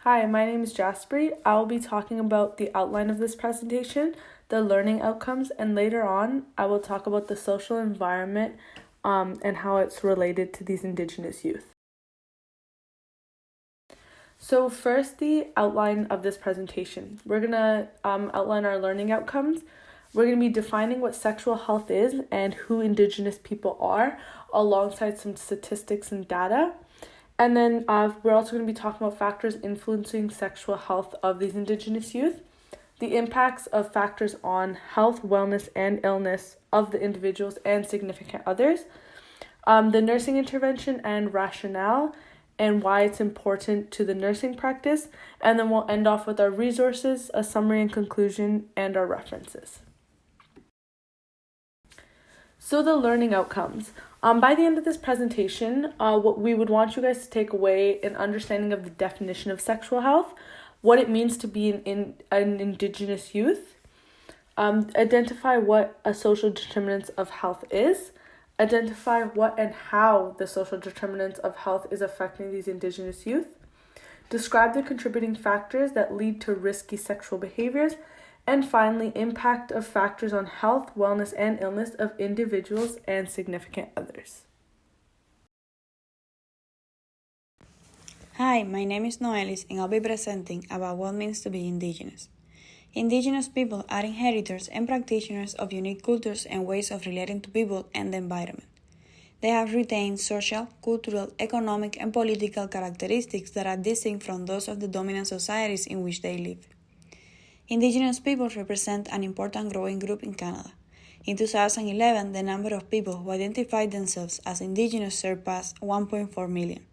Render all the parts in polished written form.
Hi, my name is Jaspreet. I will be talking about the outline of this presentation, the learning outcomes, and later on, I will talk about the social environment and how it's related to these Indigenous youth. So first, the outline of this presentation. We're going to outline our learning outcomes. We're going to be defining what sexual health is and who Indigenous people are, alongside some statistics and data. And then we're also going to be talking about factors influencing sexual health of these Indigenous youth, the impacts of factors on health, wellness, and illness of the individuals and significant others, the nursing intervention and rationale, and why it's important to the nursing practice, and then we'll end off with our resources, a summary and conclusion, and our references. So the learning outcomes. By the end of this presentation, what we would want you guys to take away an understanding of the definition of sexual health, what it means to be an Indigenous youth, identify what a social determinants of health is, identify what and how the social determinants of health is affecting these Indigenous youth, describe the contributing factors that lead to risky sexual behaviors, and finally, impact of factors on health, wellness, and illness of individuals and significant others. Hi, my name is Noelis, and I'll be presenting about what it means to be Indigenous. Indigenous people are inheritors and practitioners of unique cultures and ways of relating to people and the environment. They have retained social, cultural, economic, and political characteristics that are distinct from those of the dominant societies in which they live. Indigenous people represent an important growing group in Canada. In 2011, the number of people who identified themselves as Indigenous surpassed 1.4 million.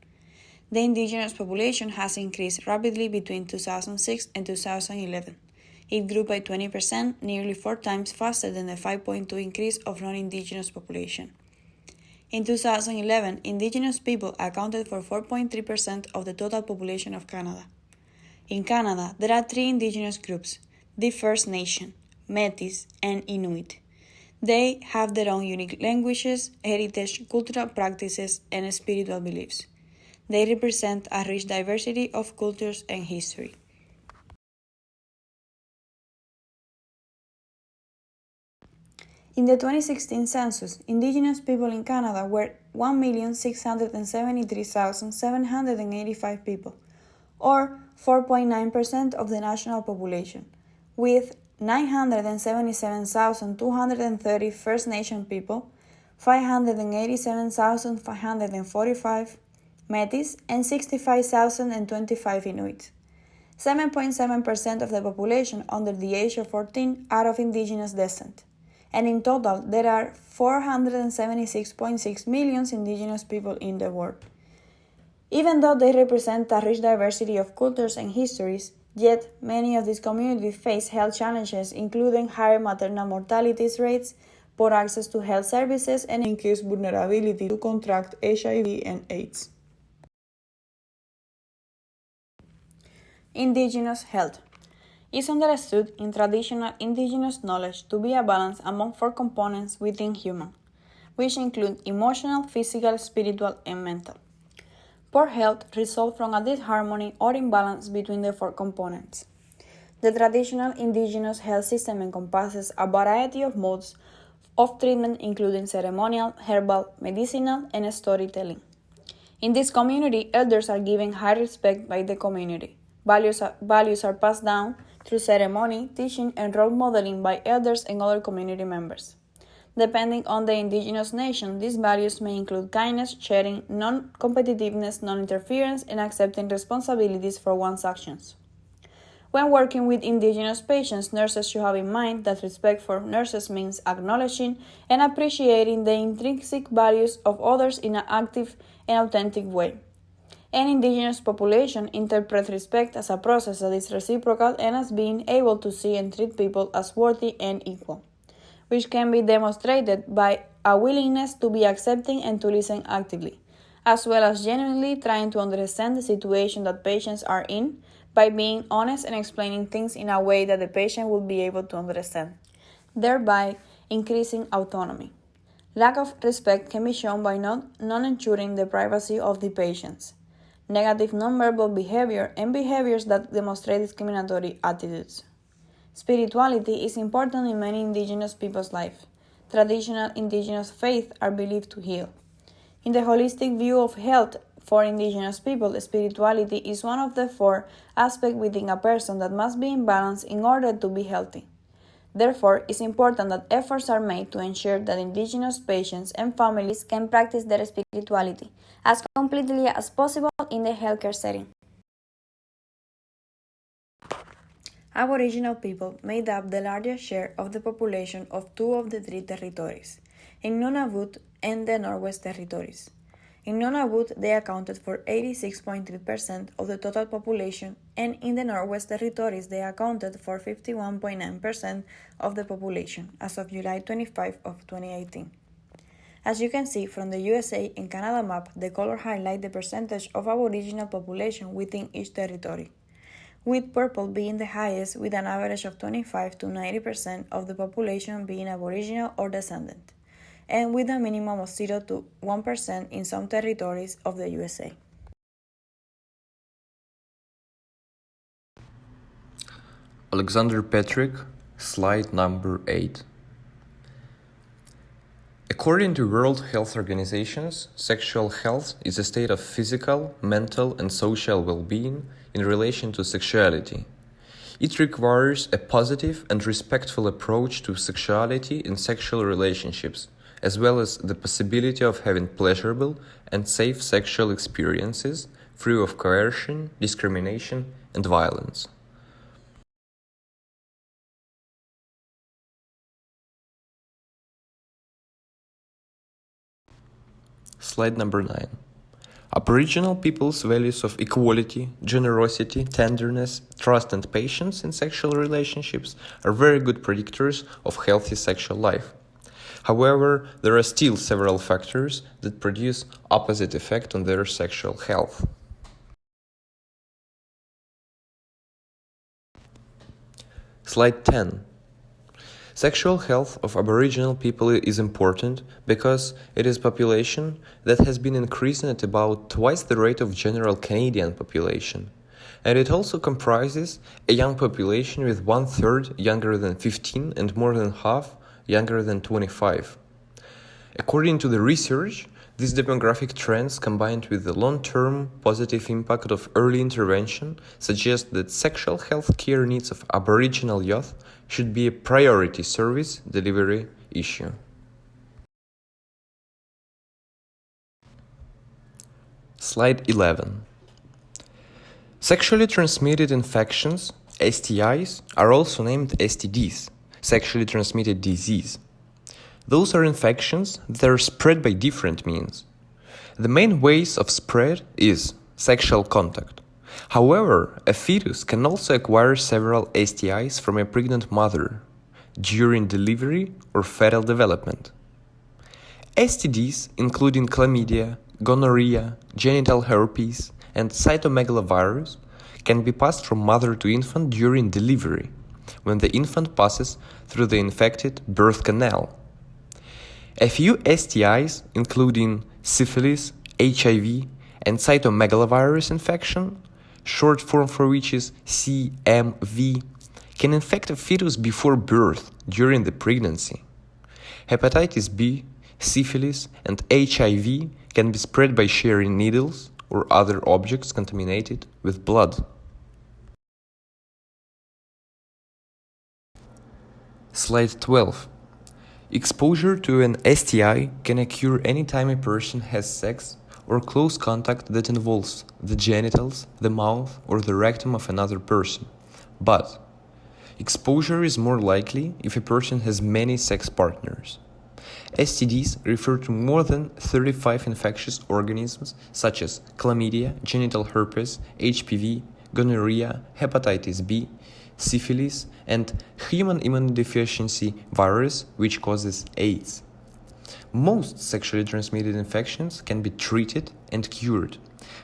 The Indigenous population has increased rapidly between 2006 and 2011. It grew by 20%, nearly 4 times faster than the 5.2% increase of non-Indigenous population. In 2011, Indigenous people accounted for 4.3% of the total population of Canada. In Canada, there are 3 Indigenous groups: the First Nation, Métis, and Inuit. They have their own unique languages, heritage, cultural practices, and spiritual beliefs. They represent a rich diversity of cultures and history. In the 2016 census, Indigenous people in Canada were 1,673,785 people, or 4.9% of the national population, with 977,230 First Nation people, 587,545 Métis, and 65,025 Inuit. 7.7% of the population under the age of 14 are of Indigenous descent, and in total there are 476.6 million Indigenous people in the world. Even though they represent a rich diversity of cultures and histories, yet many of these communities face health challenges, including higher maternal mortality rates, poor access to health services, and increased vulnerability to contract HIV and AIDS. Indigenous health is understood in traditional Indigenous knowledge to be a balance among 4 components within human, which include emotional, physical, spiritual, and mental. Poor health results from a disharmony or imbalance between the 4 components. The traditional Indigenous health system encompasses a variety of modes of treatment, including ceremonial, herbal, medicinal, and storytelling. In this community, elders are given high respect by the community. Values are passed down through ceremony, teaching, and role modeling by elders and other community members. Depending on the Indigenous nation, these values may include kindness, sharing, non-competitiveness, non-interference, and accepting responsibilities for one's actions. When working with Indigenous patients, nurses should have in mind that respect for nurses means acknowledging and appreciating the intrinsic values of others in an active and authentic way. An Indigenous population interprets respect as a process that is reciprocal and as being able to see and treat people as worthy and equal, which can be demonstrated by a willingness to be accepting and to listen actively, as well as genuinely trying to understand the situation that patients are in by being honest and explaining things in a way that the patient will be able to understand, thereby increasing autonomy. Lack of respect can be shown by not ensuring the privacy of the patients, negative nonverbal behavior, and behaviors that demonstrate discriminatory attitudes. Spirituality is important in many Indigenous people's lives. Traditional Indigenous faiths are believed to heal. In the holistic view of health for Indigenous people, spirituality is one of the four aspects within a person that must be in balance in order to be healthy. Therefore, it's important that efforts are made to ensure that Indigenous patients and families can practice their spirituality as completely as possible in the healthcare setting. Aboriginal people made up the largest share of the population of two of the three territories, in Nunavut and the Northwest Territories. In Nunavut, they accounted for 86.3% of the total population, and in the Northwest Territories, they accounted for 51.9% of the population as of July 25 of 2018. As you can see from the USA and Canada map, the color highlights the percentage of Aboriginal population within each territory, with purple being the highest with an average of 25 to 90% of the population being Aboriginal or descendant, and with a minimum of 0 to 1% in some territories of the USA. Alexander Patrick, slide number 8. According to World Health Organizations, sexual health is a state of physical, mental, and social well-being in relation to sexuality. It requires a positive and respectful approach to sexuality and sexual relationships, as well as the possibility of having pleasurable and safe sexual experiences free of coercion, discrimination, and violence. Slide number 9. Aboriginal people's values of equality, generosity, tenderness, trust, and patience in sexual relationships are very good predictors of healthy sexual life. However, there are still several factors that produce opposite effect on their sexual health. Slide 10. Sexual health of Aboriginal people is important because it is a population that has been increasing at about twice the rate of general Canadian population, and it also comprises a young population with 1/3 younger than 15 and more than half younger than 25. According to the research, these demographic trends combined with the long-term positive impact of early intervention suggest that sexual health care needs of Aboriginal youth should be a priority service delivery issue. Slide 11. Sexually transmitted infections, STIs, are also named STDs, sexually transmitted disease. Those are infections that are spread by different means. The main ways of spread is sexual contact. However, a fetus can also acquire several STIs from a pregnant mother during delivery or fetal development. STDs, including chlamydia, gonorrhea, genital herpes, and cytomegalovirus, can be passed from mother to infant during delivery, when the infant passes through the infected birth canal. A few STIs, including syphilis, HIV, and cytomegalovirus infection, short form for which is CMV, can infect a fetus before birth during the pregnancy. Hepatitis B, syphilis, and HIV can be spread by sharing needles or other objects contaminated with blood. Slide 12. Exposure to an STI can occur anytime a person has sex or close contact that involves the genitals, the mouth, or the rectum of another person. But exposure is more likely if a person has many sex partners. STDs refer to more than 35 infectious organisms such as chlamydia, genital herpes, HPV, gonorrhea, hepatitis B, syphilis, and human immunodeficiency virus, which causes AIDS. Most sexually transmitted infections can be treated and cured.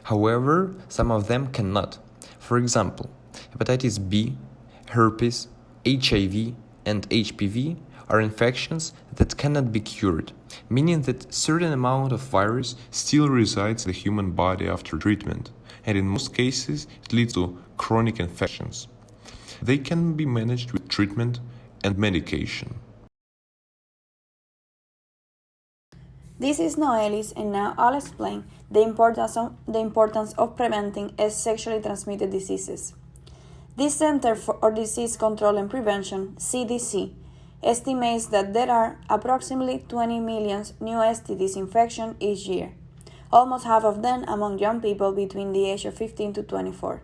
However, some of them cannot. For example, hepatitis B, herpes, HIV, and HPV are infections that cannot be cured, meaning that a certain amount of virus still resides in the human body after treatment, and in most cases it leads to chronic infections. They can be managed with treatment and medication. This is Noelis, and now I'll explain the importance of preventing sexually transmitted diseases. The Center for Disease Control and Prevention, CDC, estimates that there are approximately 20 million new STDs infections each year, almost half of them among young people between the age of 15 to 24.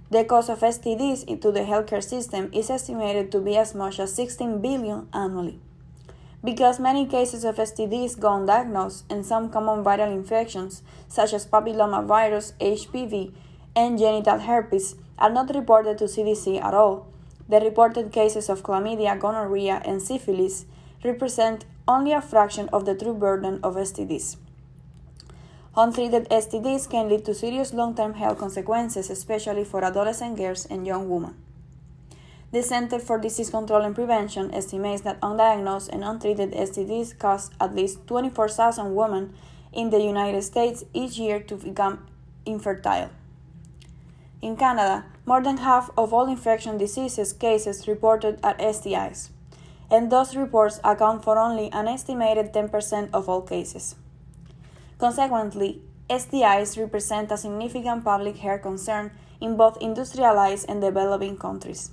The cost of STDs into the healthcare system is estimated to be as much as 16 billion annually. Because many cases of STDs go undiagnosed and some common viral infections, such as papillomavirus, HPV, and genital herpes, are not reported to CDC at all, the reported cases of chlamydia, gonorrhea, and syphilis represent only a fraction of the true burden of STDs. Untreated STDs can lead to serious long-term health consequences, especially for adolescent girls and young women. The Center for Disease Control and Prevention estimates that undiagnosed and untreated STDs cause at least 24,000 women in the United States each year to become infertile. In Canada, more than half of all infectious diseases cases reported are STIs, and those reports account for only an estimated 10% of all cases. Consequently, STIs represent a significant public health concern in both industrialized and developing countries.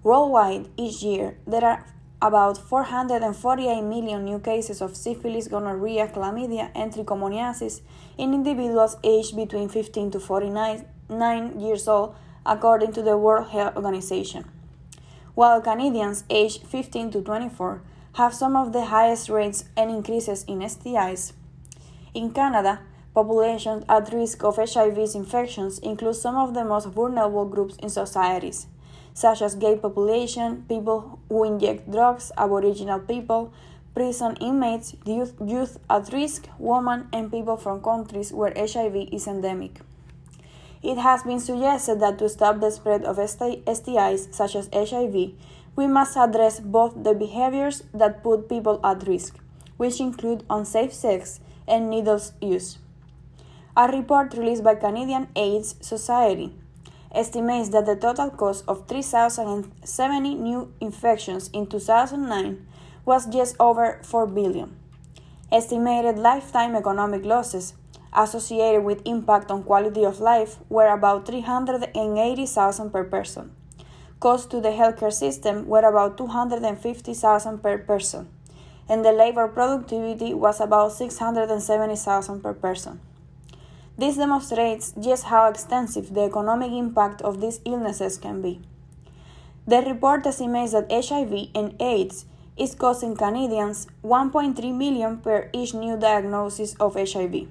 Worldwide, each year, there are about 448 million new cases of syphilis, gonorrhea, chlamydia, and trichomoniasis in individuals aged between 15 to 49 years old, according to the World Health Organization. While Canadians aged 15 to 24 have some of the highest rates and increases in STIs, in Canada, populations at risk of HIV infections include some of the most vulnerable groups in societies, such as gay population, people who inject drugs, Aboriginal people, prison inmates, youth at risk, women, and people from countries where HIV is endemic. It has been suggested that to stop the spread of STIs, such as HIV, we must address both the behaviors that put people at risk, which include unsafe sex and needles use. A report released by Canadian AIDS Society estimates that the total cost of 3,070 new infections in 2009 was just over $4 billion. Estimated lifetime economic losses associated with impact on quality of life were about $380,000 per person. Costs to the healthcare system were about $250,000 per person, and the labor productivity was about $670,000 per person. This demonstrates just how extensive the economic impact of these illnesses can be. The report estimates that HIV and AIDS is costing Canadians $1.3 million per each new diagnosis of HIV.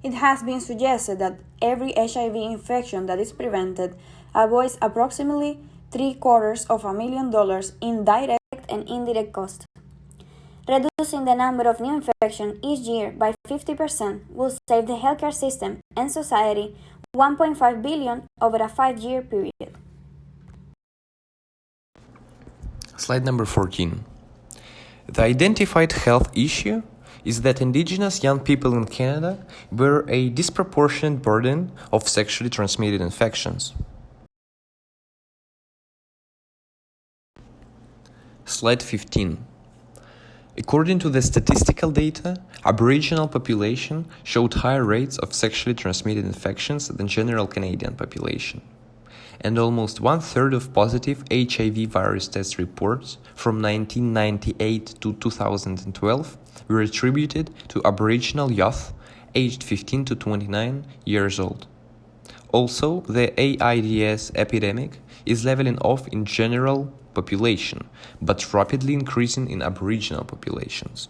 It has been suggested that every HIV infection that is prevented avoids approximately $750,000 in direct and indirect costs. Reducing the number of new infections each year by 50% will save the healthcare system and society $1.5 billion over a 5-year period. Slide number 14. The identified health issue is that Indigenous young people in Canada bear a disproportionate burden of sexually transmitted infections. Slide 15. According to the statistical data, Aboriginal population showed higher rates of sexually transmitted infections than general Canadian population, and almost 1/3 of positive HIV virus test reports from 1998 to 2012 were attributed to Aboriginal youth aged 15 to 29 years old. Also, the AIDS epidemic is leveling off in general population, but rapidly increasing in Aboriginal populations.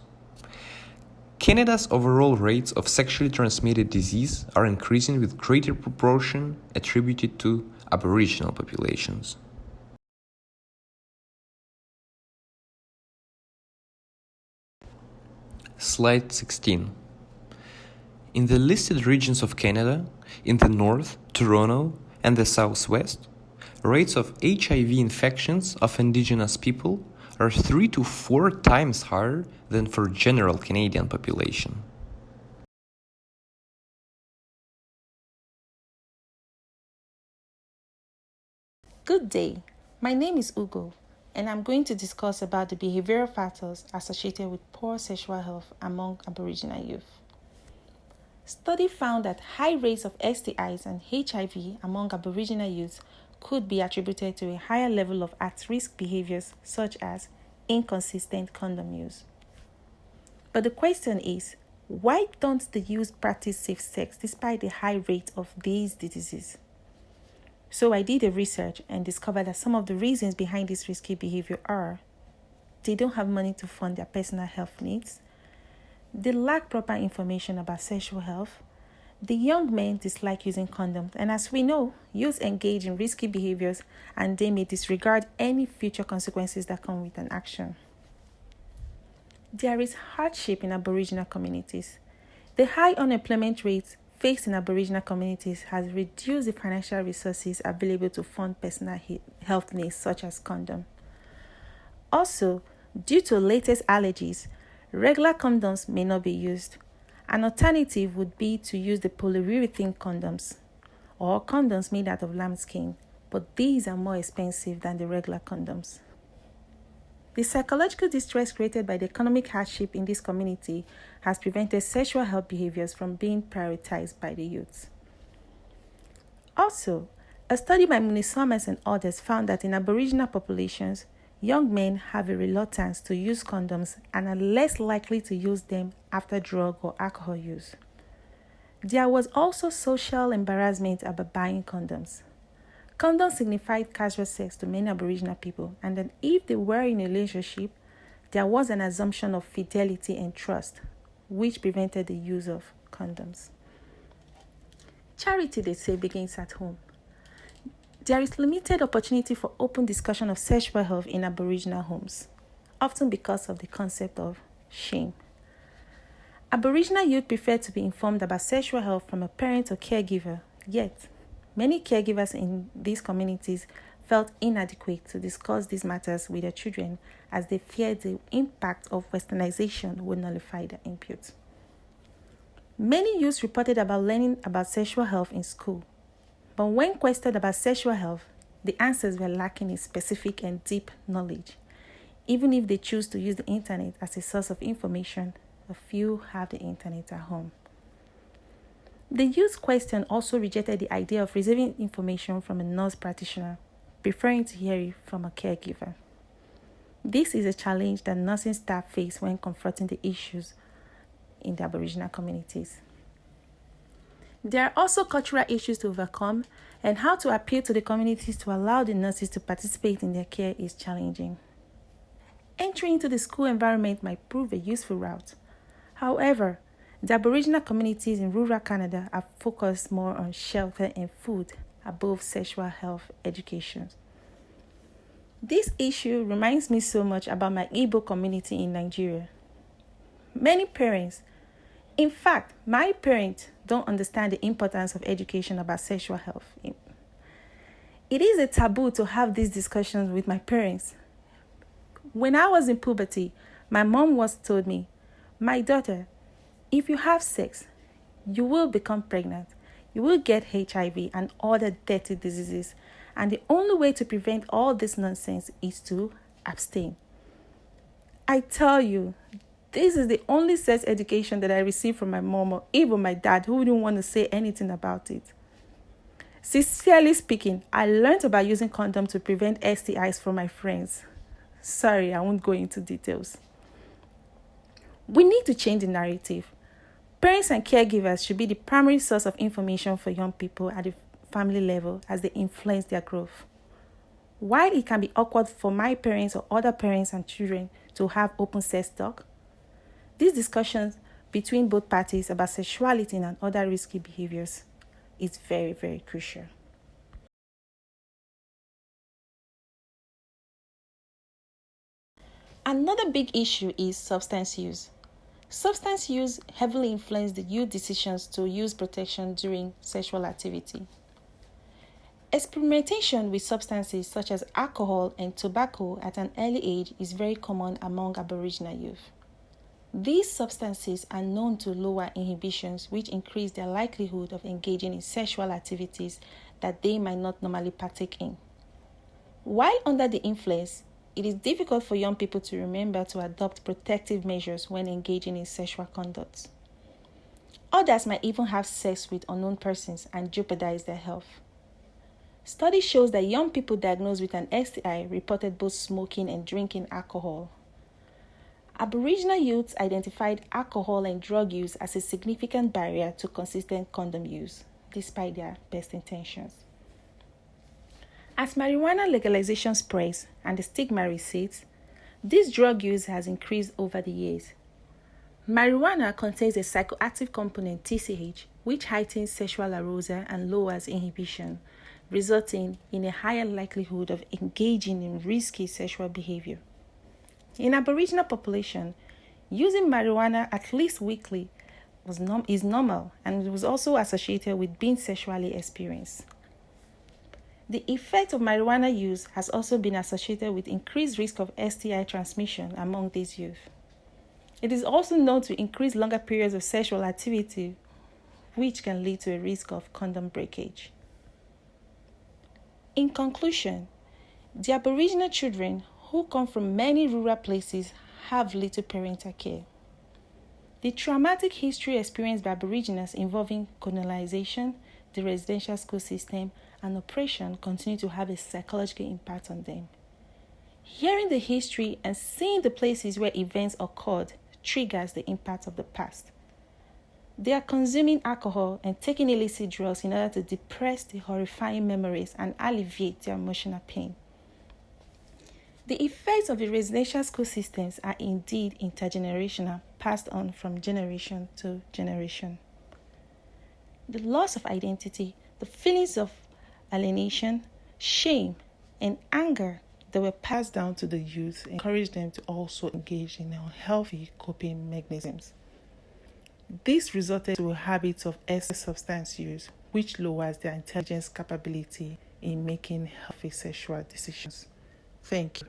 Canada's overall rates of sexually transmitted disease are increasing with greater proportion attributed to Aboriginal populations. Slide 16. In the listed regions of Canada, in the north, Toronto, and the southwest, rates of HIV infections of Indigenous people are 3 to 4 times higher than for general Canadian population. Good day, my name is Ugo, and I'm going to discuss about the behavioral factors associated with poor sexual health among Aboriginal youth. Study found that high rates of STIs and HIV among Aboriginal youth could be attributed to a higher level of at-risk behaviors such as inconsistent condom use. But the question is, why don't the youth practice safe sex despite the high rate of these diseases? So I did a research and discovered that some of the reasons behind this risky behavior are: they don't have money to fund their personal health needs, they lack proper information about sexual health, the young men dislike using condoms, and as we know, youth engage in risky behaviors and they may disregard any future consequences that come with an action. There is hardship in Aboriginal communities. The high unemployment rates faced in Aboriginal communities has reduced the financial resources available to fund personal health needs such as condom. Also, due to latest allergies, regular condoms may not be used. An alternative would be to use the polyurethane condoms or condoms made out of lambskin, but these are more expensive than the regular condoms. The psychological distress created by the economic hardship in this community has prevented sexual health behaviors from being prioritized by the youths. Also, a study by Munisomas and others found that in Aboriginal populations, young men have a reluctance to use condoms and are less likely to use them after drug or alcohol use. There was also social embarrassment about buying condoms. Condoms signified casual sex to many Aboriginal people, and that if they were in a relationship, there was an assumption of fidelity and trust, which prevented the use of condoms. Charity, they say, begins at home. There is limited opportunity for open discussion of sexual health in Aboriginal homes, often because of the concept of shame. Aboriginal youth prefer to be informed about sexual health from a parent or caregiver, yet many caregivers in these communities felt inadequate to discuss these matters with their children as they feared the impact of westernization would nullify their input. Many youths reported about learning about sexual health in school, but when questioned about sexual health, the answers were lacking in specific and deep knowledge. Even if they choose to use the internet as a source of information, a few have the internet at home. The youth question also rejected the idea of receiving information from a nurse practitioner, preferring to hear it from a caregiver. This is a challenge that nursing staff face when confronting the issues in the Aboriginal communities. There are also cultural issues to overcome, and how to appeal to the communities to allow the nurses to participate in their care is challenging. Entering into the school environment might prove a useful route. However, the Aboriginal communities in rural Canada are focused more on shelter and food above sexual health education. This issue reminds me so much about my Igbo community in Nigeria. Many parents, in fact, my parents don't understand the importance of education about sexual health. It is a taboo to have these discussions with my parents. When I was in puberty, my mom once told me, "My daughter, if you have sex, you will become pregnant, you will get HIV and other dirty diseases, and the only way to prevent all this nonsense is to abstain." I tell you, this is the only sex education that I received from my mom or even my dad, who didn't want to say anything about it. Sincerely speaking, I learned about using condoms to prevent STIs from my friends. Sorry, I won't go into details. We need to change the narrative. Parents and caregivers should be the primary source of information for young people at the family level as they influence their growth. While it can be awkward for my parents or other parents and children to have open sex talk, these discussions between both parties about sexuality and other risky behaviors is very, very crucial. Another big issue is substance use. Substance use heavily influences the youth decisions to use protection during sexual activity. Experimentation with substances such as alcohol and tobacco at an early age is very common among Aboriginal youth. These substances are known to lower inhibitions, which increase their likelihood of engaging in sexual activities that they might not normally partake in. While under the influence, it is difficult for young people to remember to adopt protective measures when engaging in sexual conduct. Others might even have sex with unknown persons and jeopardize their health. Study shows that young people diagnosed with an STI reported both smoking and drinking alcohol. Aboriginal youths identified alcohol and drug use as a significant barrier to consistent condom use, despite their best intentions. As marijuana legalization spreads and the stigma recedes, this drug use has increased over the years. Marijuana contains a psychoactive component, TCH, which heightens sexual arousal and lowers inhibition, resulting in a higher likelihood of engaging in risky sexual behavior. In Aboriginal population, using marijuana at least weekly is normal, and it was also associated with being sexually experienced. The effect of marijuana use has also been associated with increased risk of STI transmission among these youth. It is also known to increase longer periods of sexual activity, which can lead to a risk of condom breakage. In conclusion, the Aboriginal children who come from many rural places have little parental care. The traumatic history experienced by Aboriginals involving colonization, the residential school system, and oppression continue to have a psychological impact on them. Hearing the history and seeing the places where events occurred triggers the impact of the past. They are consuming alcohol and taking illicit drugs in order to depress the horrifying memories and alleviate their emotional pain. The effects of the residential school systems are indeed intergenerational, passed on from generation to generation. The loss of identity, the feelings of alienation, shame, and anger that were passed down to the youth encourage them to also engage in unhealthy coping mechanisms. This resulted to habits of excess substance use, which lowers their intelligence capability in making healthy sexual decisions. Thank you.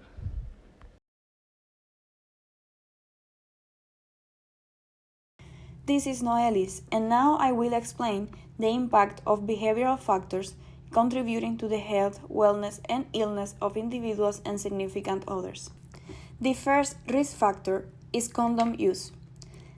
This is Noelis, and now I will explain the impact of behavioral factors contributing to the health, wellness, and illness of individuals and significant others. The first risk factor is condom use.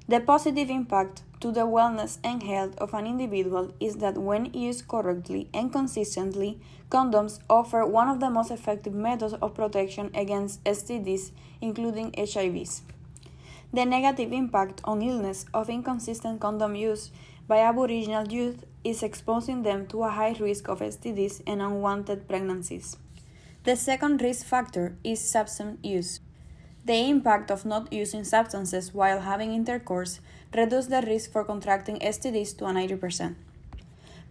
The positive impact to the wellness and health of an individual is that when used correctly and consistently, condoms offer one of the most effective methods of protection against STDs, including HIVs. The negative impact on illness of inconsistent condom use by Aboriginal youth is exposing them to a high risk of STDs and unwanted pregnancies. The second risk factor is substance use. The impact of not using substances while having intercourse reduces the risk for contracting STDs to 90%.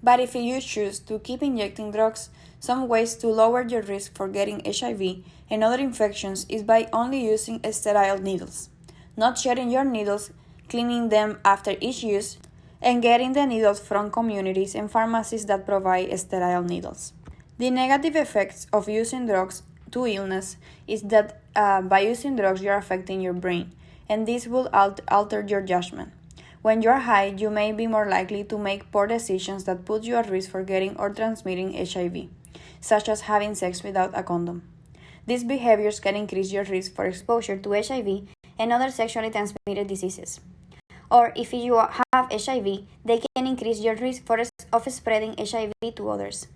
But if you choose to keep injecting drugs, some ways to lower your risk for getting HIV and other infections is by only using sterile needles, not sharing your needles, cleaning them after each use, and getting the needles from communities and pharmacies that provide sterile needles. The negative effects of using drugs to illness is that by using drugs you are affecting your brain, and this will alter your judgment. When you are high, you may be more likely to make poor decisions that put you at risk for getting or transmitting HIV, such as having sex without a condom. These behaviors can increase your risk for exposure to HIV and other sexually transmitted diseases. Or if you have HIV, they can increase your risk of spreading HIV to others.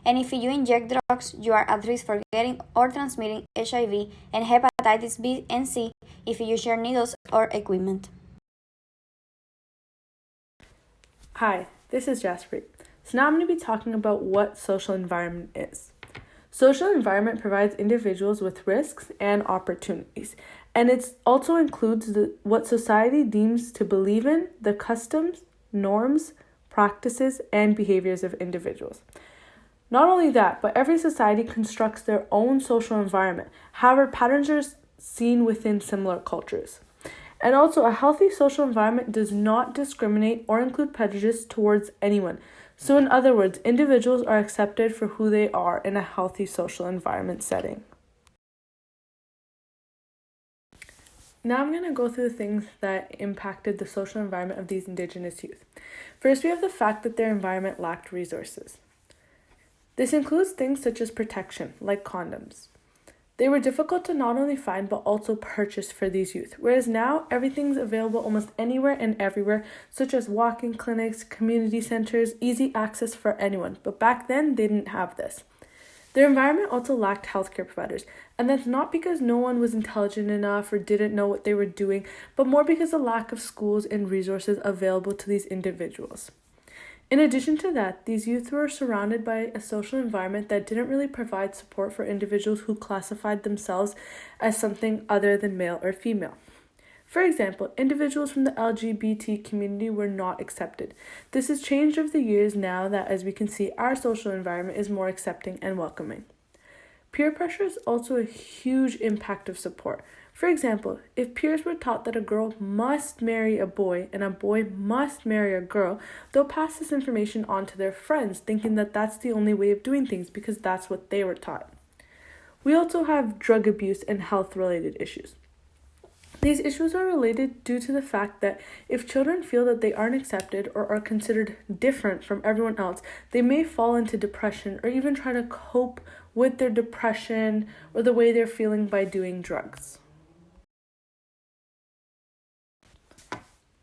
And if you inject drugs, you are at risk for getting or transmitting HIV and hepatitis B and C if you share needles or equipment. Hi, this is Jaspreet. So now I'm going to be talking about what social environment is. Social environment provides individuals with risks and opportunities, and it also includes what society deems to believe in, the customs, norms, practices, and behaviors of individuals. Not only that, but every society constructs their own social environment. However, patterns are seen within similar cultures. And also, a healthy social environment does not discriminate or include prejudice towards anyone. So in other words, individuals are accepted for who they are in a healthy social environment setting. Now I'm going to go through the things that impacted the social environment of these Indigenous youth. First, we have the fact that their environment lacked resources. This includes things such as protection, like condoms. They were difficult to not only find but also purchase for these youth, whereas now everything's available almost anywhere and everywhere, such as walk-in clinics, community centers, easy access for anyone. But back then, they didn't have this. Their environment also lacked healthcare providers, and that's not because no one was intelligent enough or didn't know what they were doing, but more because of lack of schools and resources available to these individuals. In addition to that, these youth were surrounded by a social environment that didn't really provide support for individuals who classified themselves as something other than male or female. For example, individuals from the LGBT community were not accepted. This has changed over the years now that, as we can see, our social environment is more accepting and welcoming. Peer pressure is also a huge impact of support. For example, if peers were taught that a girl must marry a boy and a boy must marry a girl, they'll pass this information on to their friends, thinking that that's the only way of doing things because that's what they were taught. We also have drug abuse and health-related issues. These issues are related due to the fact that if children feel that they aren't accepted or are considered different from everyone else, they may fall into depression or even try to cope with their depression or the way they're feeling by doing drugs.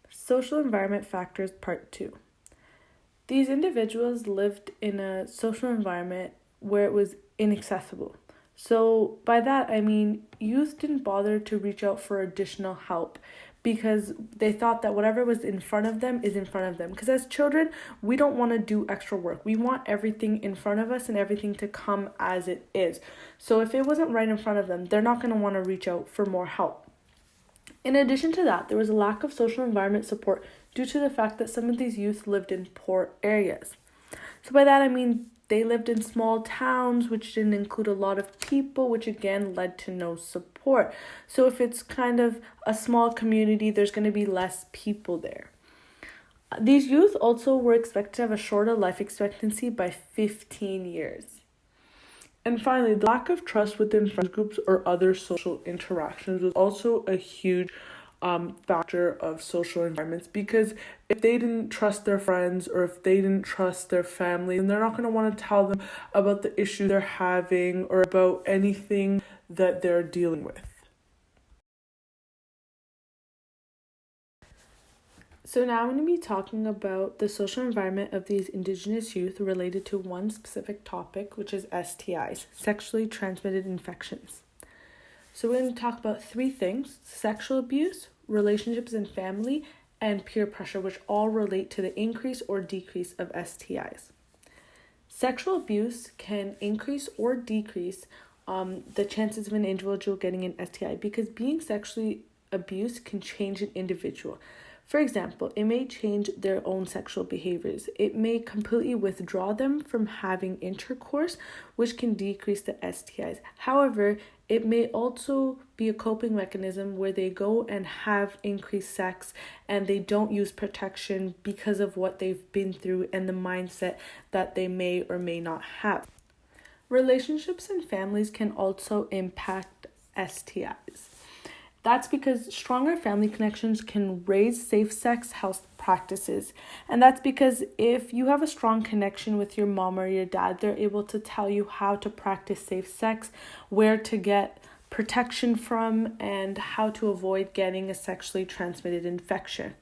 Social environment factors, part 2. These individuals lived in a social environment where it was inaccessible. So by that, I mean youth didn't bother to reach out for additional help because they thought that whatever was in front of them is in front of them. Because as children, we don't want to do extra work. We want everything in front of us and everything to come as it is. So if it wasn't right in front of them, they're not going to want to reach out for more help. In addition to that, there was a lack of social environment support due to the fact that some of these youth lived in poor areas. So by that, I mean they lived in small towns, which didn't include a lot of people, which again led to no support. So if it's kind of a small community, there's going to be less people there. These youth also were expected to have a shorter life expectancy by 15 years. And finally, the lack of trust within friends groups or other social interactions was also a huge factor of social environments, because if they didn't trust their friends or if they didn't trust their family, then they're not going to want to tell them about the issue they're having or about anything that they're dealing with. So now I'm going to be talking about the social environment of these Indigenous youth related to one specific topic, which is STIs, sexually transmitted infections. So we're going to talk about 3 things: sexual abuse, relationships and family, and peer pressure, which all relate to the increase or decrease of STIs. Sexual abuse can increase or decrease the chances of an individual getting an STI, because being sexually abused can change an individual. For example, it may change their own sexual behaviors. It may completely withdraw them from having intercourse, which can decrease the STIs. However, it may also be a coping mechanism where they go and have increased sex and they don't use protection because of what they've been through and the mindset that they may or may not have. Relationships and families can also impact STIs. That's because stronger family connections can raise safe sex health practices. And that's because if you have a strong connection with your mom or your dad, they're able to tell you how to practice safe sex, where to get protection from, and how to avoid getting a sexually transmitted infection.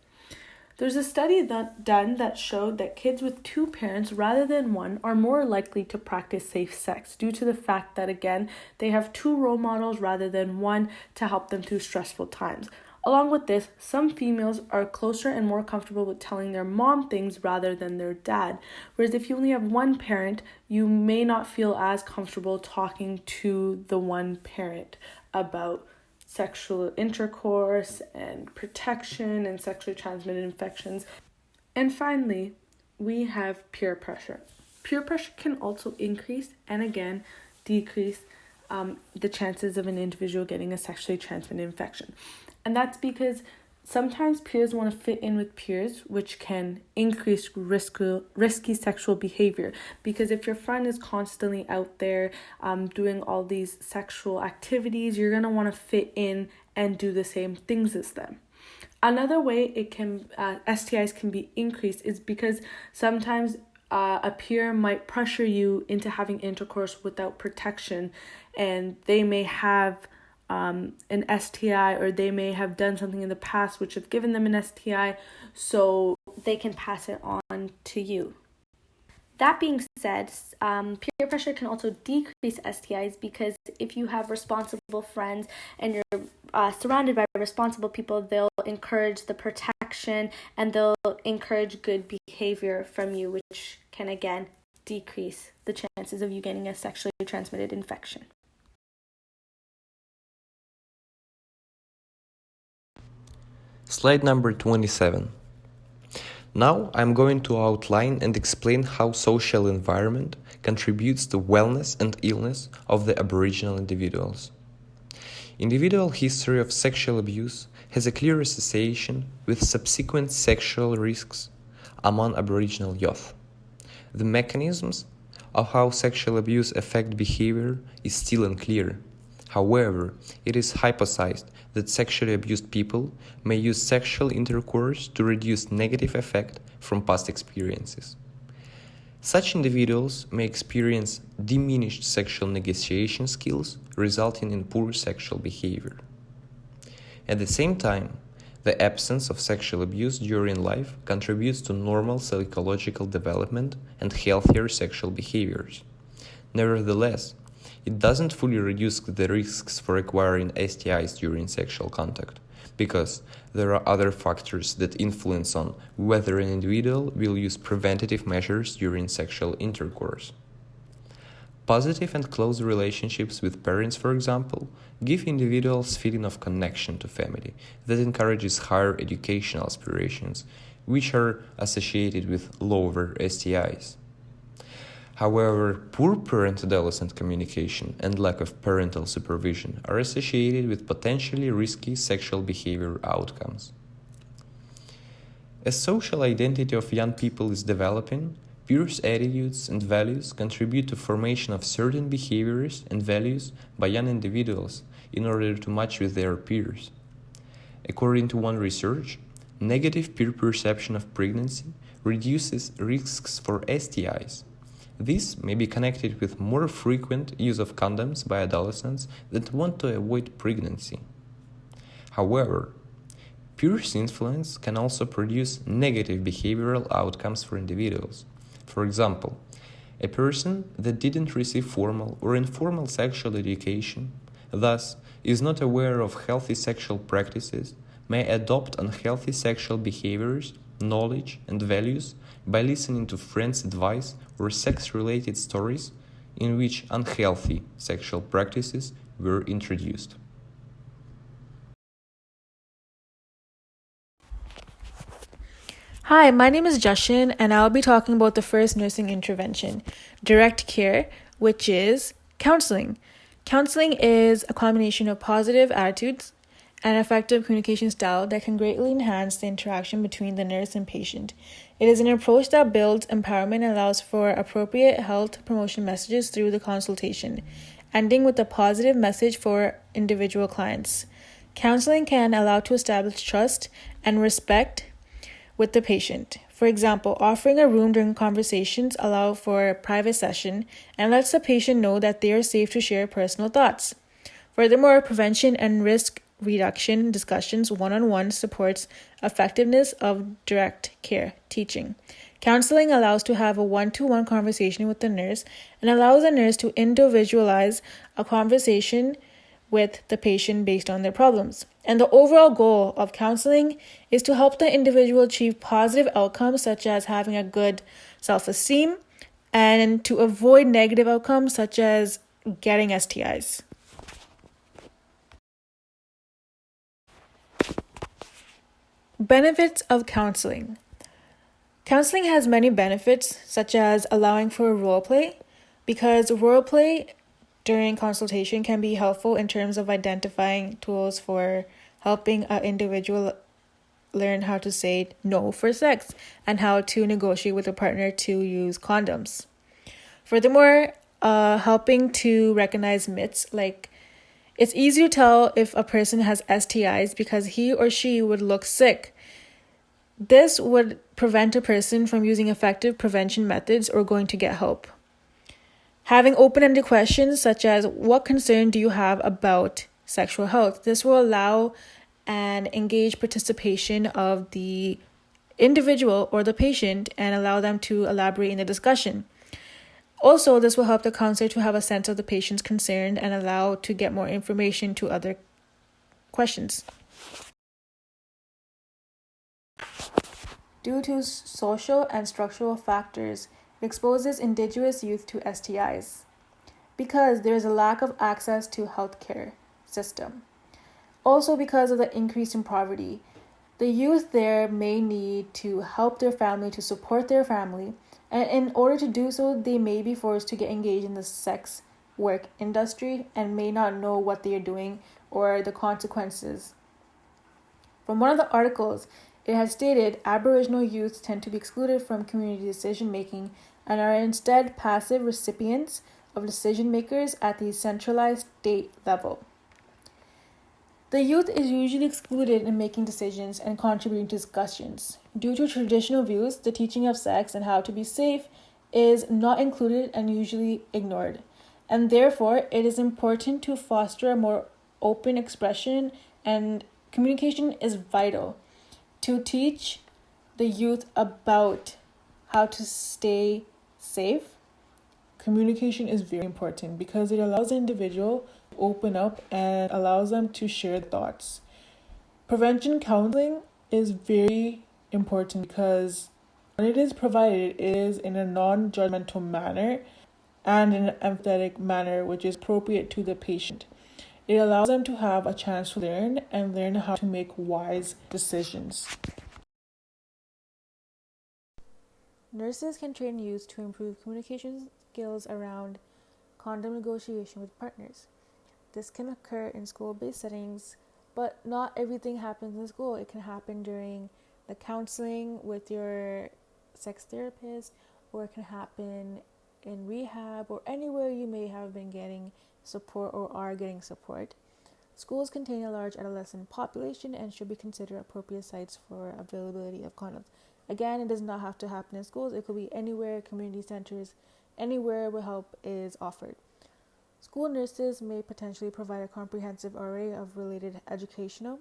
There's a study done that showed that kids with 2 parents rather than 1 are more likely to practice safe sex due to the fact that, again, they have 2 role models rather than 1 to help them through stressful times. Along with this, some females are closer and more comfortable with telling their mom things rather than their dad. Whereas if you only have 1 parent, you may not feel as comfortable talking to the 1 parent about sexual intercourse and protection and sexually transmitted infections. And finally, we have peer pressure. Peer pressure can also increase and again decrease the chances of an individual getting a sexually transmitted infection. And that's because Sometimes peers want to fit in with peers, which can increase risky sexual behavior. Because if your friend is constantly out there doing all these sexual activities, you're going to want to fit in and do the same things as them. Another way STIs can be increased is because sometimes a peer might pressure you into having intercourse without protection, and they may have an STI, or they may have done something in the past which have given them an STI, so they can pass it on to you. That being said, peer pressure can also decrease STIs, because if you have responsible friends and you're surrounded by responsible people, they'll encourage the protection and they'll encourage good behavior from you, which can again decrease the chances of you getting a sexually transmitted infection. Slide number 27. Now I'm going to outline and explain how social environment contributes to wellness and illness of the Aboriginal individuals. Individual history of sexual abuse has a clear association with subsequent sexual risks among Aboriginal youth. The mechanisms of how sexual abuse affect behavior is still unclear. However, it is hypothesized that sexually abused people may use sexual intercourse to reduce negative effect from past experiences. Such individuals may experience diminished sexual negotiation skills, resulting in poor sexual behavior. At the same time, the absence of sexual abuse during life contributes to normal psychological development and healthier sexual behaviors. Nevertheless, it doesn't fully reduce the risks for acquiring STIs during sexual contact, because there are other factors that influence on whether an individual will use preventative measures during sexual intercourse. Positive and close relationships with parents, for example, give individuals feeling of connection to family that encourages higher educational aspirations, which are associated with lower STIs. However, poor parent-adolescent communication and lack of parental supervision are associated with potentially risky sexual behavior outcomes. As social identity of young people is developing, peers' attitudes and values contribute to formation of certain behaviors and values by young individuals in order to match with their peers. According to one research, negative peer perception of pregnancy reduces risks for STIs. This may be connected with more frequent use of condoms by adolescents that want to avoid pregnancy. However, peers' influence can also produce negative behavioral outcomes for individuals. For example, a person that didn't receive formal or informal sexual education, thus is not aware of healthy sexual practices, may adopt unhealthy sexual behaviors, knowledge, and values by listening to friends' advice or sex-related stories in which unhealthy sexual practices were introduced. Hi, my name is Jushin, and I'll be talking about the first nursing intervention, direct care, which is counseling. Counseling is a combination of positive attitudes and effective communication style that can greatly enhance the interaction between the nurse and patient. It is an approach that builds empowerment and allows for appropriate health promotion messages through the consultation, ending with a positive message for individual clients. Counseling can allow to establish trust and respect with the patient. For example, offering a room during conversations allow for a private session and lets the patient know that they are safe to share personal thoughts. Furthermore, prevention and risk reduction discussions one-on-one supports effectiveness of direct care teaching. Counseling allows to have a one-to-one conversation with the nurse and allows the nurse to individualize a conversation with the patient based on their problems. And the overall goal of counseling is to help the individual achieve positive outcomes such as having a good self-esteem and to avoid negative outcomes such as getting STIs. Benefits of counseling. Counseling has many benefits, such as allowing for role play, because role play during consultation can be helpful in terms of identifying tools for helping an individual learn how to say no for sex and how to negotiate with a partner to use condoms. Furthermore, helping to recognize myths, like it's easy to tell if a person has STIs because he or she would look sick. This would prevent a person from using effective prevention methods or going to get help. Having open-ended questions such as, what concern do you have about sexual health? This will allow an engaged participation of the individual or the patient and allow them to elaborate in the discussion. Also, this will help the counselor to have a sense of the patient's concern and allow to get more information to other questions. Due to social and structural factors, it exposes Indigenous youth to STIs because there is a lack of access to healthcare system. Also, because of the increase in poverty, the youth there may need to help their family to support their family, and in order to do so, they may be forced to get engaged in the sex work industry and may not know what they are doing or the consequences. From one of the articles, it has stated Aboriginal youth tend to be excluded from community decision making and are instead passive recipients of decision makers at the centralized state level. The youth is usually excluded in making decisions and contributing to discussions. Due to traditional views, the teaching of sex and how to be safe is not included and usually ignored. And therefore, it is important to foster a more open expression, and communication is vital to teach the youth about how to stay safe. Communication is very important because it allows the individual to open up and allows them to share thoughts. Prevention counseling is very important because when it is provided, it is in a non-judgmental manner and in an empathetic manner which is appropriate to the patient. It allows them to have a chance to learn how to make wise decisions. Nurses can train youth to improve communication skills around condom negotiation with partners. This can occur in school-based settings, but not everything happens in school. It can happen during the counseling with your sex therapist, or it can happen in rehab or anywhere you may have been getting support or are getting support. Schools contain a large adolescent population and should be considered appropriate sites for availability of condoms. Again, it does not have to happen in schools. It could be anywhere, community centers, anywhere where help is offered. School nurses may potentially provide a comprehensive array of related educational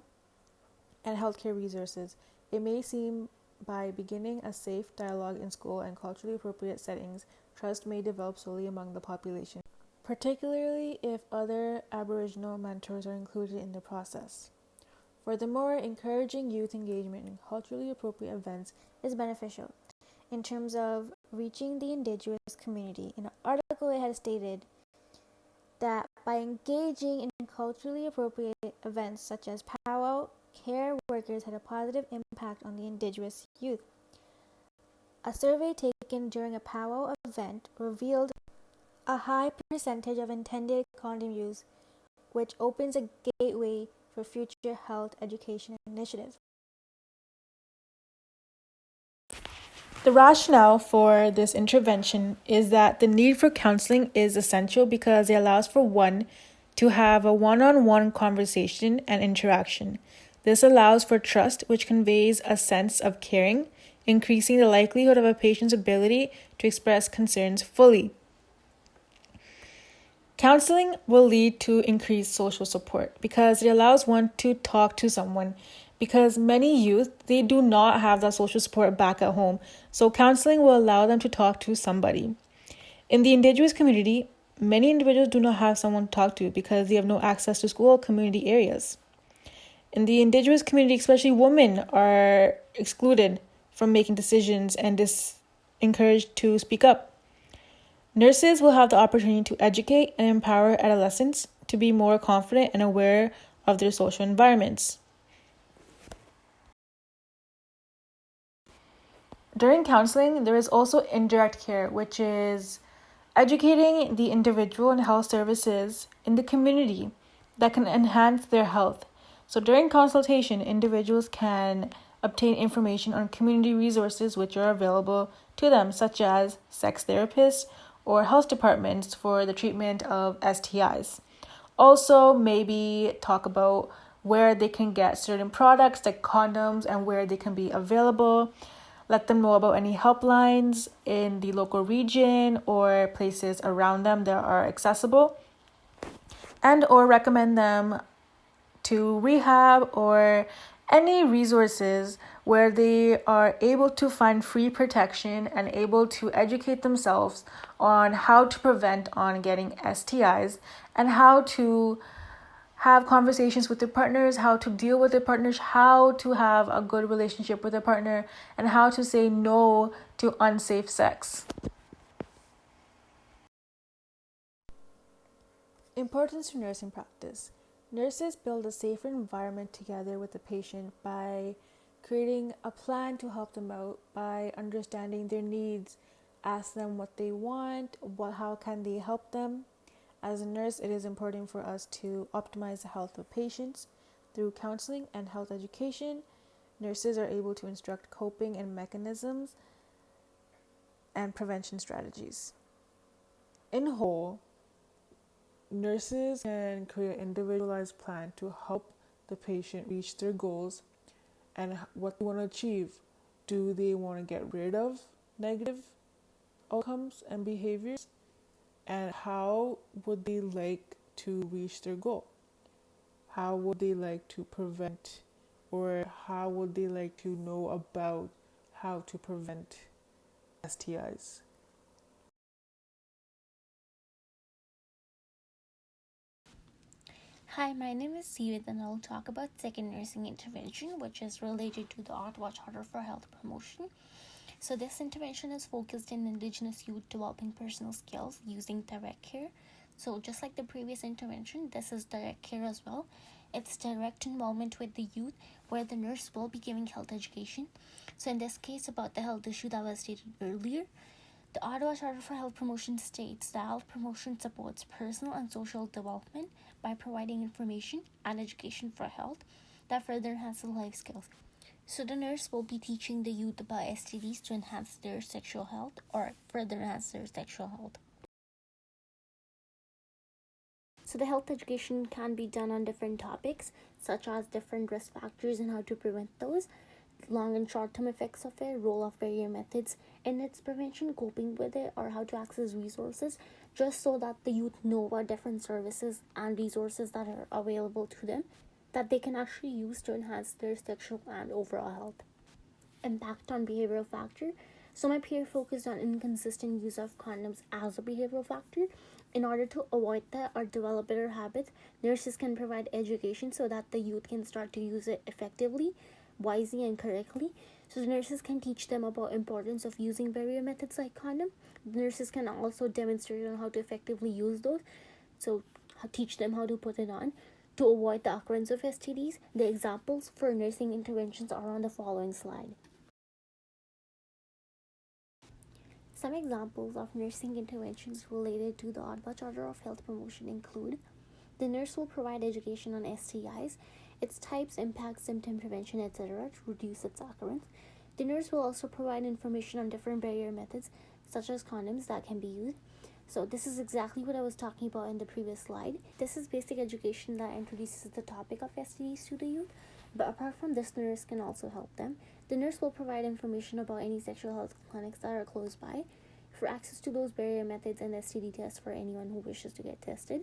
and healthcare resources. It may seem by beginning a safe dialogue in school and culturally appropriate settings, trust may develop slowly among the population, particularly if other Aboriginal mentors are included in the process. Furthermore, encouraging youth engagement in culturally appropriate events is beneficial. In terms of reaching the Indigenous community, in an article it had stated that by engaging in culturally appropriate events such as powwow, care workers had a positive impact on the Indigenous youth. A survey taken during a powwow event revealed a high percentage of intended condom use, which opens a gateway for future health education initiatives. The rationale for this intervention is that the need for counseling is essential because it allows for one to have a one-on-one conversation and interaction. This allows for trust, which conveys a sense of caring, increasing the likelihood of a patient's ability to express concerns fully. Counseling will lead to increased social support because it allows one to talk to someone, because many youth, they do not have that social support back at home. So counseling will allow them to talk to somebody. In the Indigenous community, many individuals do not have someone to talk to because they have no access to school or community areas. In the Indigenous community, especially women are excluded from making decisions and encouraged to speak up. Nurses will have the opportunity to educate and empower adolescents to be more confident and aware of their social environments. During counseling, there is also indirect care, which is educating the individual in health services in the community that can enhance their health. So during consultation, individuals can obtain information on community resources which are available to them, such as sex therapists or health departments for the treatment of STIs. Also, maybe talk about where they can get certain products like condoms and where they can be available. Let them know about any helplines in the local region or places around them that are accessible, and or recommend them to rehab or any resources where they are able to find free protection and able to educate themselves on how to prevent on getting STIs and how to have conversations with their partners, how to deal with their partners, how to have a good relationship with their partner, and how to say no to unsafe sex. Importance to nursing practice. Nurses build a safer environment together with the patient by creating a plan to help them out, by understanding their needs, ask them what they want, how can they help them. As a nurse, it is important for us to optimize the health of patients through counseling and health education. Nurses are able to instruct coping and mechanisms and prevention strategies. In whole, nurses can create an individualized plan to help the patient reach their goals and what they want to achieve. Do they want to get rid of negative outcomes and behaviors? And how would they like to reach their goal? How would they like to prevent, or how would they like to know about how to prevent STIs? Hi, my name is Siwit and I'll talk about second nursing intervention, which is related to the Ottawa Charter for Health Promotion. So this intervention is focused in Indigenous youth developing personal skills using direct care. So just like the previous intervention, this is direct care as well. It's direct involvement with the youth where the nurse will be giving health education. So in this case, about the health issue that was stated earlier, the Ottawa Charter for Health Promotion states that health promotion supports personal and social development by providing information and education for health that further enhances life skills. So the nurse will be teaching the youth about STDs to enhance their sexual health or further enhance their sexual health. So the health education can be done on different topics, such as different risk factors and how to prevent those, long and short-term effects of it, role of barrier methods in its prevention, coping with it, or how to access resources, just so that the youth know about different services and resources that are available to them that they can actually use to enhance their sexual and overall health. Impact on behavioral factor. So my peer focused on inconsistent use of condoms as a behavioral factor. In order to avoid that or develop better habits, nurses can provide education so that the youth can start to use it effectively, wisely, and correctly. So the nurses can teach them about importance of using barrier methods like condom. The nurses can also demonstrate on how to effectively use those. So teach them how to put it on to avoid the occurrence of STDs. The examples for nursing interventions are on the following slide. Some examples of nursing interventions related to the Ottawa Charter of Health Promotion include: the nurse will provide education on STIs, its types, impact, symptom prevention, etc. to reduce its occurrence. The nurse will also provide information on different barrier methods, such as condoms, that can be used. So this is exactly what I was talking about in the previous slide. This is basic education that introduces the topic of STDs to the youth. But apart from this, the nurse can also help them. The nurse will provide information about any sexual health clinics that are close by for access to those barrier methods and STD tests for anyone who wishes to get tested.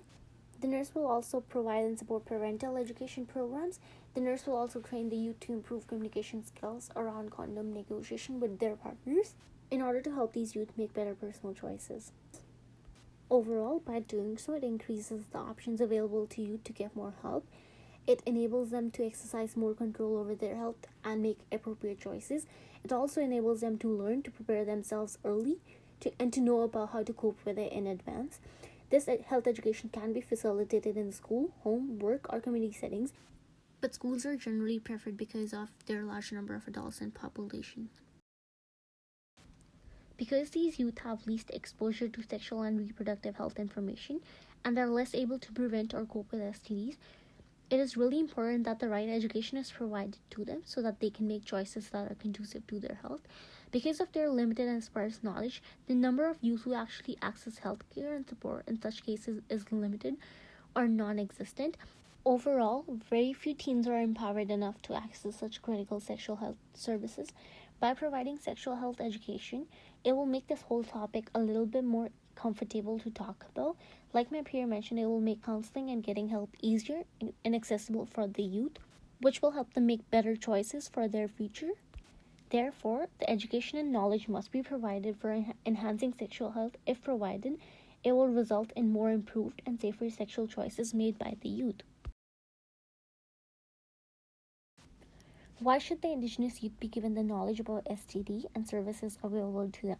The nurse will also provide and support parental education programs. The nurse will also train the youth to improve communication skills around condom negotiation with their partners in order to help these youth make better personal choices. Overall, by doing so, it increases the options available to youth to get more help. It enables them to exercise more control over their health and make appropriate choices. It also enables them to learn to prepare themselves early and to know about how to cope with it in advance. This health education can be facilitated in school, home, work, or community settings, but schools are generally preferred because of their large number of adults in population. Because these youth have least exposure to sexual and reproductive health information and are less able to prevent or cope with STDs, it is really important that the right education is provided to them so that they can make choices that are conducive to their health. Because of their limited and sparse knowledge, the number of youth who actually access healthcare and support in such cases is limited or non-existent. Overall, very few teens are empowered enough to access such critical sexual health services. By providing sexual health education, it will make this whole topic a little bit more comfortable to talk about. Like my peer mentioned, it will make counseling and getting help easier and accessible for the youth, which will help them make better choices for their future. Therefore, the education and knowledge must be provided for enhancing sexual health. If provided, it will result in more improved and safer sexual choices made by the youth. Why should the Indigenous youth be given the knowledge about STD and services available to them?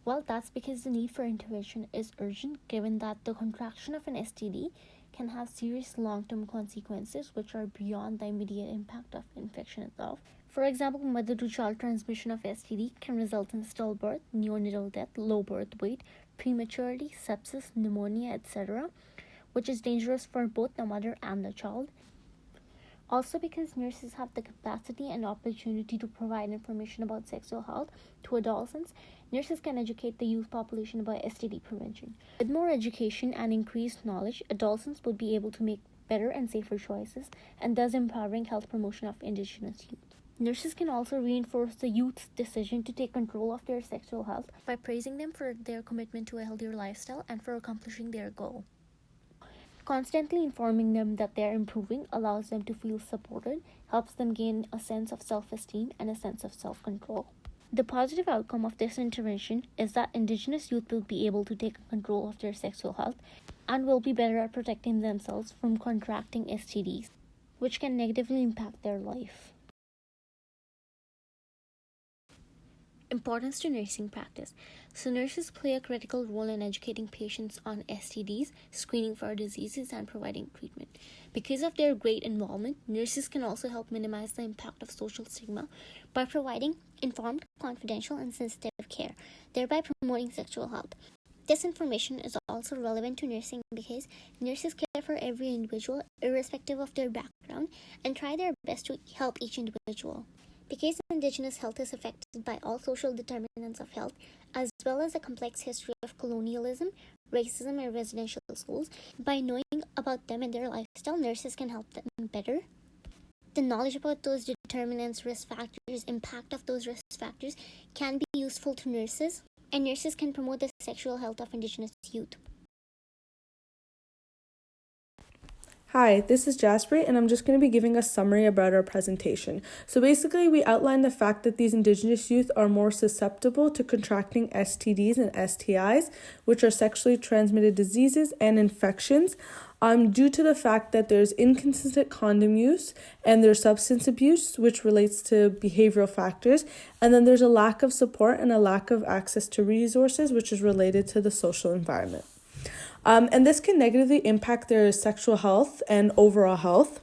Well, that's because the need for intervention is urgent, given that the contraction of an STD can have serious long-term consequences which are beyond the immediate impact of infection itself. For example, mother-to-child transmission of STD can result in stillbirth, neonatal death, low birth weight, prematurity, sepsis, pneumonia, etc., which is dangerous for both the mother and the child. Also, because nurses have the capacity and opportunity to provide information about sexual health to adolescents, nurses can educate the youth population about STD prevention. With more education and increased knowledge, adolescents would be able to make better and safer choices, and thus empowering health promotion of Indigenous youth. Nurses can also reinforce the youth's decision to take control of their sexual health by praising them for their commitment to a healthier lifestyle and for accomplishing their goal. Constantly informing them that they are improving allows them to feel supported, helps them gain a sense of self-esteem and a sense of self-control. The positive outcome of this intervention is that Indigenous youth will be able to take control of their sexual health and will be better at protecting themselves from contracting STDs, which can negatively impact their life. Importance to nursing practice. So nurses play a critical role in educating patients on STDs, screening for diseases, and providing treatment. Because of their great involvement, nurses can also help minimize the impact of social stigma by providing informed, confidential, and sensitive care, thereby promoting sexual health. This information is also relevant to nursing because nurses care for every individual, irrespective of their background, and try their best to help each individual. Because Indigenous health is affected by all social determinants of health, as well as a complex history of colonialism, racism, and residential schools, by knowing about them and their lifestyle, nurses can help them better. The knowledge about those determinants, risk factors, impact of those risk factors can be useful to nurses, and nurses can promote the sexual health of Indigenous youth. Hi, this is Jasper, and I'm just going to be giving a summary about our presentation. So basically, we outlined the fact that these Indigenous youth are more susceptible to contracting STDs and STIs, which are sexually transmitted diseases and infections, due to the fact that there's inconsistent condom use and there's substance abuse, which relates to behavioral factors, and then there's a lack of support and a lack of access to resources, which is related to the social environment. And this can negatively impact their sexual health and overall health.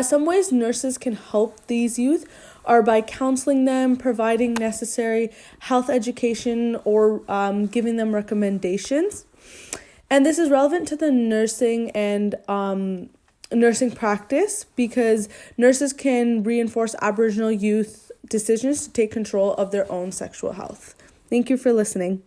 Some ways nurses can help these youth are by counseling them, providing necessary health education, or giving them recommendations. And this is relevant to the nursing and nursing practice because nurses can reinforce Aboriginal youth decisions to take control of their own sexual health. Thank you for listening.